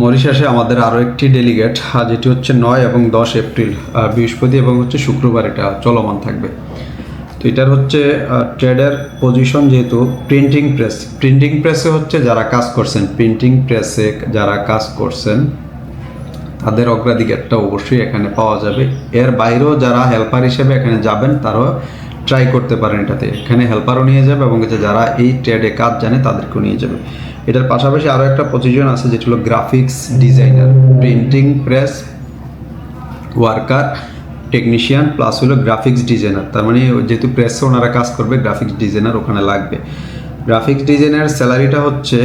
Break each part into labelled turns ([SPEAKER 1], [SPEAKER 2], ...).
[SPEAKER 1] মরিশাসে আমাদের আরও একটি ডেলিগেট, যেটি হচ্ছে 9 এবং 10 এপ্রিল, বৃহস্পতি এবং হচ্ছে শুক্রবার এটা চলমান থাকবে। তো এটার হচ্ছে ট্রেডের পজিশন, যেহেতু প্রিন্টিং প্রেসে হচ্ছে যারা কাজ করছেন, প্রিন্টিং প্রেসে যারা কাজ করছেন তাদের অগ্রাধিকারটা অবশ্যই এখানে পাওয়া যাবে। এর বাইরেও যারা হেল্পার হিসেবে এখানে যাবেন তারাও ট্রাই করতে পারেন এটাতে, এখানে হেল্পারও নিয়ে যাবে এবং যারা এই ট্রেডে কাজ জানে তাদেরকেও নিয়ে যাবে। এটার পাশাপাশি আরও একটা পজিশন আছে যেটা হলো graphics designer, printing press worker, technician plus হলো গ্রাফিক্স ডিজাইনার। তার মানে যেহেতু প্রেসে ওনারা কাজ করবে, গ্রাফিক্স ডিজাইনার ওখানে লাগবে। গ্রাফিক্স ডিজাইনার স্যালারিটা হচ্ছে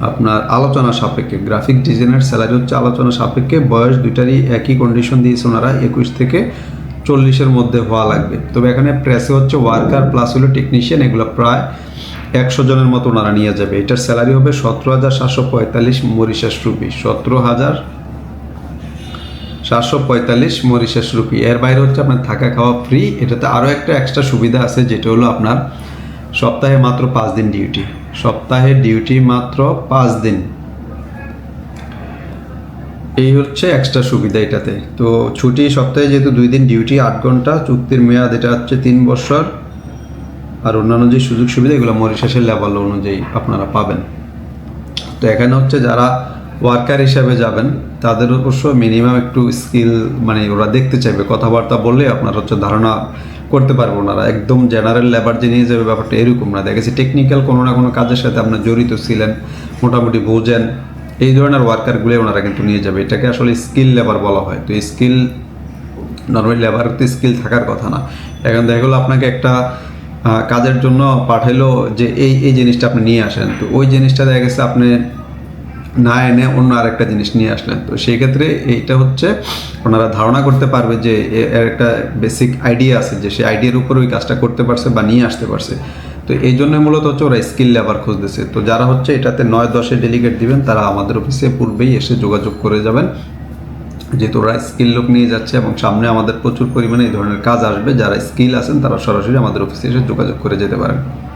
[SPEAKER 1] আপনার আলোচনা সাপেক্ষে, গ্রাফিক ডিজাইনার স্যালারি হচ্ছে আলোচনা সাপেক্ষে। বয়স দুইটারই একই কন্ডিশন দিয়েছে ওনারা, 21 থেকে 40-এর মধ্যে হওয়া লাগবে। তবে এখানে প্রেসে হচ্ছে ওয়ার্কার প্লাস হলো টেকনিশিয়ান, এগুলো প্রায় 100 জনের মতো ওনারা নিয়ে যাবে। এটার স্যালারি হবে 17,745 মরিশাস রুপি, 17,745 মরিশাস রুপি। এর বাইরে হচ্ছে আপনার থাকা খাওয়া ফ্রি। এটাতে আরও একটা এক্সট্রা সুবিধা আছে, যেটা হলো আপনার সপ্তাহে মাত্র 5 দিন ডিউটি, সপ্তাহে ডিউটি মাত্র 5 দিন। এই হচ্ছে এক্সট্রা সুবিধা এটাতে। তো ছুটি সপ্তাহে যেহেতু 2 দিন ডিউটি, 8 ঘন্টা, চুক্তির মেয়াদ এটা হচ্ছে 3 বছর। আর অন্যান্য যে সুযোগ সুবিধা এগুলো মরিশাসের লেভেল অনুযায়ী আপনারা পাবেন। তো এখানে হচ্ছে যারা ওয়ার্কার হিসাবে যাবেন তাদের অবশ্য মিনিমাম একটু স্কিল, মানে ওরা দেখতে চাইবে, কথাবার্তা বললে আপনার হচ্ছে ধারণা করতে পারবো। ওনারা একদম জেনারেল লেবার যে নিয়ে যাবে ব্যাপারটা এরকম না। দেখেছি টেকনিক্যাল কোনো না কোনো কাজের সাথে আপনার জড়িত ছিলেন, মোটামুটি বোঝেন, এই ধরনের ওয়ার্কারগুলো ওনারা কিন্তু নিয়ে যাবে। এটাকে আসলে স্কিল লেবার বলা হয়। তো স্কিল, নর্মালি লেবারতে স্কিল থাকার কথা না। এখন দেখা গেলো আপনাকে একটা কাজের জন্য পাঠাইলো যে এই জিনিসটা আপনি নিয়ে আসেন, তো ওই জিনিসটা দেখা গেছে আপনি না এনে অন্য আরেকটা জিনিস নিয়ে আসলেন। তো সেই ক্ষেত্রে এইটা হচ্ছে ওনারা ধারণা করতে পারবে যে এর একটা বেসিক আইডিয়া আছে, যে সেই আইডিয়ার উপর ওই কাজটা করতে পারছে বা নিয়ে আসতে পারছে। তো এই জন্য মূলত হচ্ছে ওরা স্কিল লেবার খুঁজতেছে। তো যারা হচ্ছে এটাতে 9-10-এ ডেলিগেট দিবেন তারা আমাদের অফিসে পূর্বেই এসে যোগাযোগ করে যাবেন, যেহেতু ওরা স্কিল লোক নিয়ে যাচ্ছে এবং সামনে আমাদের প্রচুর পরিমাণে এই ধরনের কাজ আসবে। যারা স্কিল আছেন তারা সরাসরি আমাদের অফিসে এসে যোগাযোগ করে যেতে পারেন।